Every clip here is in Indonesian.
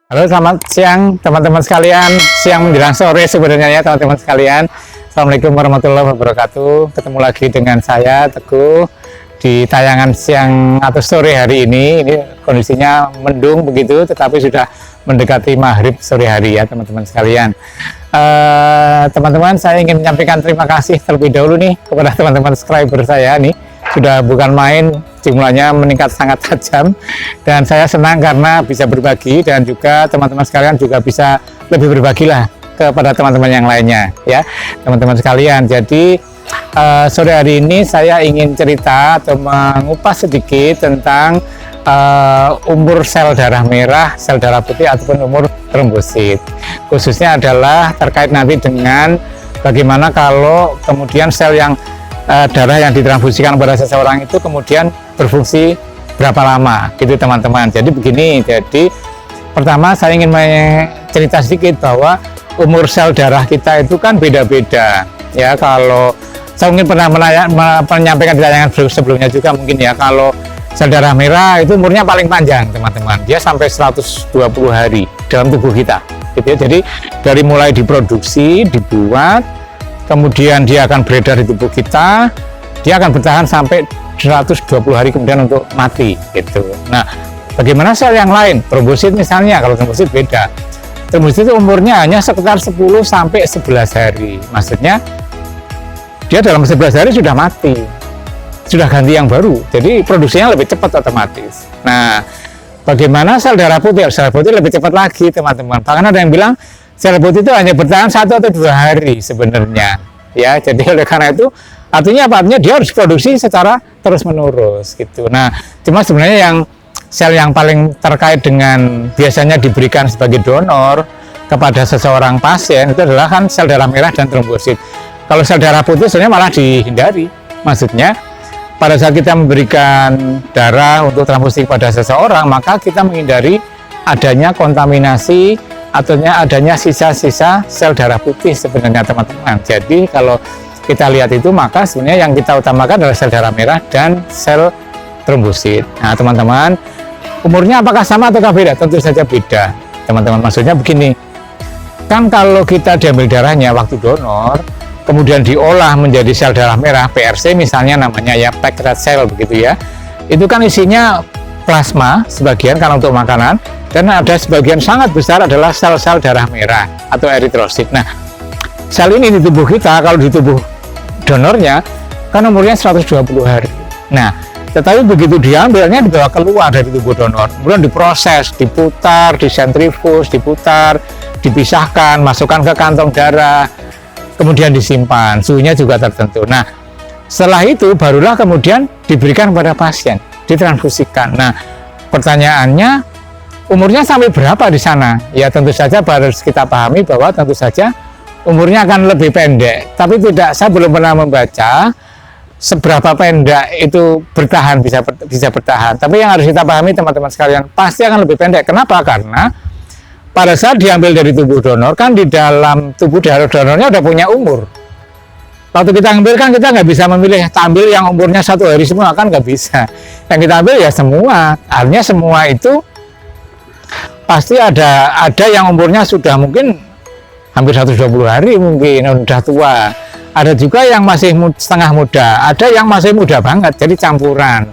Halo, selamat siang teman-teman sekalian. Siang menjelang sore sebenarnya ya teman-teman sekalian. Assalamualaikum warahmatullahi wabarakatuh. Ketemu lagi dengan saya Teguh di tayangan siang atau sore hari ini. Ini kondisinya mendung begitu, tetapi sudah mendekati maghrib sore hari ya teman-teman sekalian. Teman-teman, saya ingin menyampaikan terima kasih terlebih dahulu nih kepada teman-teman subscriber saya nih. Sudah bukan main, jumlahnya meningkat sangat tajam, dan saya senang karena bisa berbagi, dan juga teman-teman sekalian juga bisa lebih berbagi lah kepada teman-teman yang lainnya ya teman-teman sekalian. Jadi sore hari ini saya ingin cerita atau mengupas sedikit tentang umur sel darah merah, sel darah putih ataupun umur trombosit. Khususnya adalah terkait nanti dengan bagaimana kalau kemudian sel yang darah yang ditransfusikan pada seseorang itu kemudian berfungsi berapa lama gitu teman-teman. Jadi begini, jadi pertama saya ingin cerita sedikit bahwa umur sel darah kita itu kan beda-beda ya. Kalau saya mungkin pernah menyampaikan di tayangan sebelumnya juga mungkin ya, kalau sel darah merah itu umurnya paling panjang teman-teman, dia sampai 120 hari dalam tubuh kita gitu ya. Jadi dari mulai diproduksi, dibuat, kemudian dia akan beredar di tubuh kita, dia akan bertahan sampai 120 hari kemudian untuk mati gitu. Nah, bagaimana sel yang lain? Trombosit misalnya, kalau trombosit beda. Trombosit itu umurnya hanya sekitar 10 sampai 11 hari. Maksudnya dia dalam 11 hari sudah mati, sudah ganti yang baru. Jadi produksinya lebih cepat otomatis. Nah, bagaimana sel darah putih? Sel putih lebih cepat lagi teman-teman. Bahkan ada yang bilang sel putih itu hanya bertahan 1 atau 2 hari sebenarnya ya. Jadi oleh karena itu artinya apa? Artinya dia harus produksi secara terus menerus gitu. Nah, cuma sebenarnya yang sel yang paling terkait dengan biasanya diberikan sebagai donor kepada seseorang pasien itu adalah kan sel darah merah dan trombosit. Kalau sel darah putih sebenarnya malah dihindari. Maksudnya pada saat kita memberikan darah untuk transfusi kepada seseorang, maka kita menghindari adanya kontaminasi atau adanya sisa-sisa sel darah putih sebenarnya teman-teman. Jadi kalau kita lihat itu, maka sebenarnya yang kita utamakan adalah sel darah merah dan sel trombosit. Nah teman-teman, umurnya apakah sama atau beda? Tentu saja beda teman-teman. Maksudnya begini, kan kalau kita diambil darahnya waktu donor, kemudian diolah menjadi sel darah merah, PRC misalnya namanya ya, packed red cell begitu ya, itu kan isinya plasma sebagian karena untuk makanan, dan ada sebagian sangat besar adalah sel-sel darah merah atau eritrosit. Nah, sel ini di tubuh kita, kalau di tubuh donornya kan umurnya 120 hari. Nah, tetapi begitu diambilnya dibawa keluar dari tubuh donor, kemudian diproses, diputar, disentrifus, diputar, dipisahkan, masukkan ke kantong darah, kemudian disimpan, suhunya juga tertentu. Nah, setelah itu barulah kemudian diberikan kepada pasien, ditransfusikan. Nah, pertanyaannya, umurnya sampai berapa di sana? Ya tentu saja harus kita pahami bahwa tentu saja umurnya akan lebih pendek. Tapi saya belum pernah membaca seberapa pendek itu bertahan, bisa bertahan. Tapi yang harus kita pahami teman-teman sekalian, pasti akan lebih pendek. Kenapa? Karena pada saat diambil dari tubuh donor, kan di dalam tubuh donornya udah punya umur. Waktu kita ambil kan kita nggak bisa memilih ambil yang umurnya 1 hari semua, kan nggak bisa. Yang kita ambil ya semua. Artinya semua itu pasti ada yang umurnya sudah mungkin hampir 120 hari, mungkin udah tua. Ada juga yang masih setengah muda, ada yang masih muda banget, jadi campuran.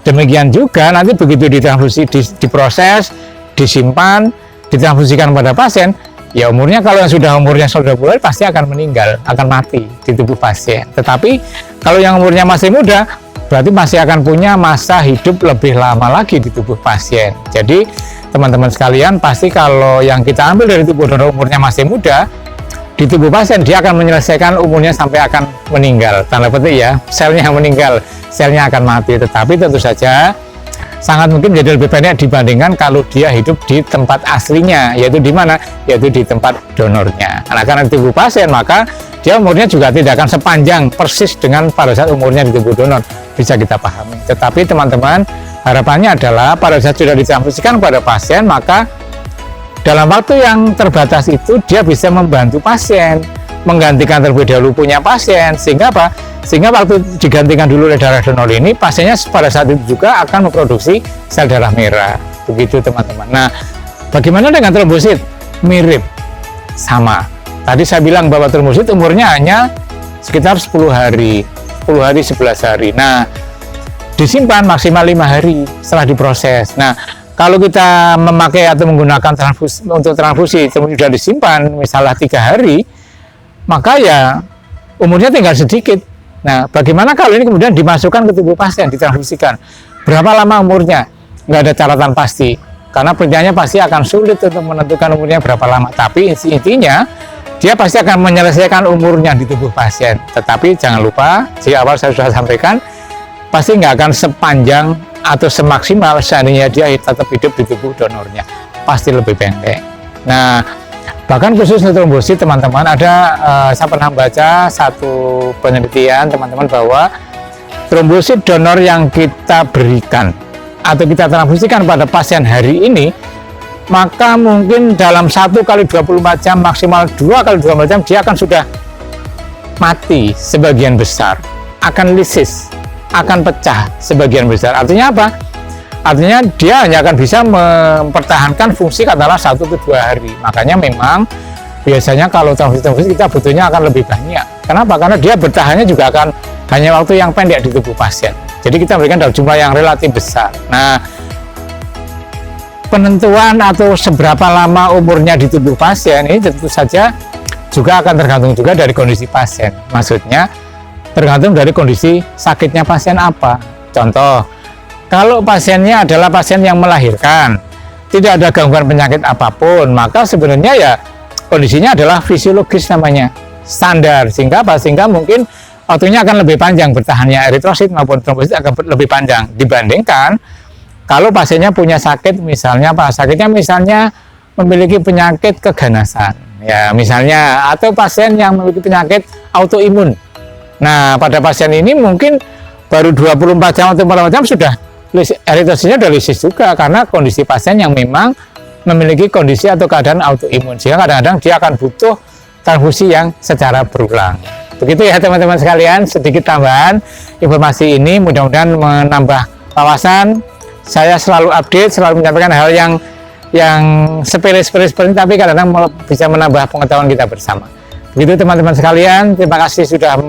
Demikian juga nanti begitu ditransfusi, diproses, disimpan, ditransfusikan pada pasien, ya umurnya kalau yang sudah umurnya 120 hari pasti akan meninggal, akan mati di tubuh pasien. Tetapi kalau yang umurnya masih muda, berarti masih akan punya masa hidup lebih lama lagi di tubuh pasien. Jadi teman-teman sekalian, pasti kalau yang kita ambil dari tubuh donor umurnya masih muda, di tubuh pasien dia akan menyelesaikan umurnya sampai akan meninggal. Tanda petik ya, selnya meninggal, selnya akan mati. Tetapi tentu saja sangat mungkin menjadi lebih pendek dibandingkan kalau dia hidup di tempat aslinya, yaitu di mana? Yaitu di tempat donornya. Nah, karena di tubuh pasien, maka dia umurnya juga tidak akan sepanjang persis dengan pada saat umurnya di tubuh donor. Bisa kita pahami. Tetapi teman-teman, harapannya adalah pada saat sudah ditransfusikan kepada pasien, maka dalam waktu yang terbatas itu dia bisa membantu pasien, menggantikan terlebih dahulu punya pasien, sehingga apa? Sehingga waktu digantikan dulu oleh darah donor ini, pasiennya pada saat itu juga akan memproduksi sel darah merah. Begitu teman-teman. Nah, Bagaimana dengan trombosit? Mirip, sama. Tadi saya bilang bahwa trombosit umurnya hanya sekitar 10 hari, 11 hari. Nah, disimpan maksimal 5 hari setelah diproses. Nah, kalau kita memakai atau menggunakan transfusi sudah disimpan misalnya 3 hari, maka ya umurnya tinggal sedikit. Nah, bagaimana kalau ini kemudian dimasukkan ke tubuh pasien, ditransfusikan? Berapa lama umurnya? Nggak ada catatan pasti, karena penelitiannya pasti akan sulit untuk menentukan umurnya berapa lama. Tapi intinya, dia pasti akan menyelesaikan umurnya di tubuh pasien. Tetapi jangan lupa, di awal saya sudah sampaikan, pasti nggak akan sepanjang atau semaksimal seandainya dia tetap hidup di tubuh donornya, pasti lebih pendek. Nah, bahkan khusus untuk trombosit teman-teman, ada saya pernah baca satu penelitian teman-teman bahwa trombosit donor yang kita berikan atau kita transfusikan pada pasien hari ini, maka mungkin dalam 1 kali 24 jam maksimal 2 kali 24 jam dia akan sudah mati sebagian besar, akan lisis, akan pecah sebagian besar. Artinya apa? Artinya dia hanya akan bisa mempertahankan fungsi katakanlah 1-2 hari. Makanya memang biasanya kalau transfusi kita butuhnya akan lebih banyak. Kenapa? Karena dia bertahannya juga akan hanya waktu yang pendek di tubuh pasien. Jadi kita berikan dalam jumlah yang relatif besar. Nah, penentuan atau seberapa lama umurnya di tubuh pasien ini tentu saja juga akan tergantung juga dari kondisi pasien. Maksudnya tergantung dari kondisi sakitnya pasien apa. Contoh, kalau pasiennya adalah pasien yang melahirkan, tidak ada gangguan penyakit apapun, maka sebenarnya ya kondisinya adalah fisiologis namanya, standar. Sehingga apa? Sehingga mungkin waktunya akan lebih panjang bertahannya, eritrosit maupun trombosit akan lebih panjang dibandingkan kalau pasiennya punya sakit, misalnya apa? Sakitnya misalnya memiliki penyakit keganasan, ya misalnya, atau pasien yang memiliki penyakit autoimun. Nah, pada pasien ini mungkin baru 24 jam atau 48 jam sudah eritrositnya sudah lisis juga, karena kondisi pasien yang memang memiliki kondisi atau keadaan autoimun, sehingga kadang-kadang dia akan butuh transfusi yang secara berulang. Begitu ya teman-teman sekalian, sedikit tambahan informasi ini mudah-mudahan menambah wawasan. Saya selalu update, selalu menyampaikan hal yang sepele-sepele seperti ini, tapi kadang-kadang bisa menambah pengetahuan kita bersama. Begitu teman-teman sekalian, terima kasih sudah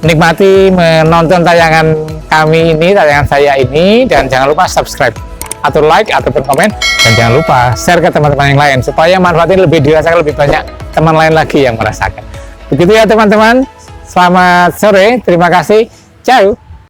menikmati menonton tayangan kami ini, tayangan saya ini, dan jangan lupa subscribe atau like ataupun komen, dan jangan lupa share ke teman-teman yang lain supaya manfaatnya lebih dirasakan lebih banyak teman lain lagi yang merasakan. Begitu ya teman-teman, selamat sore, terima kasih, ciao.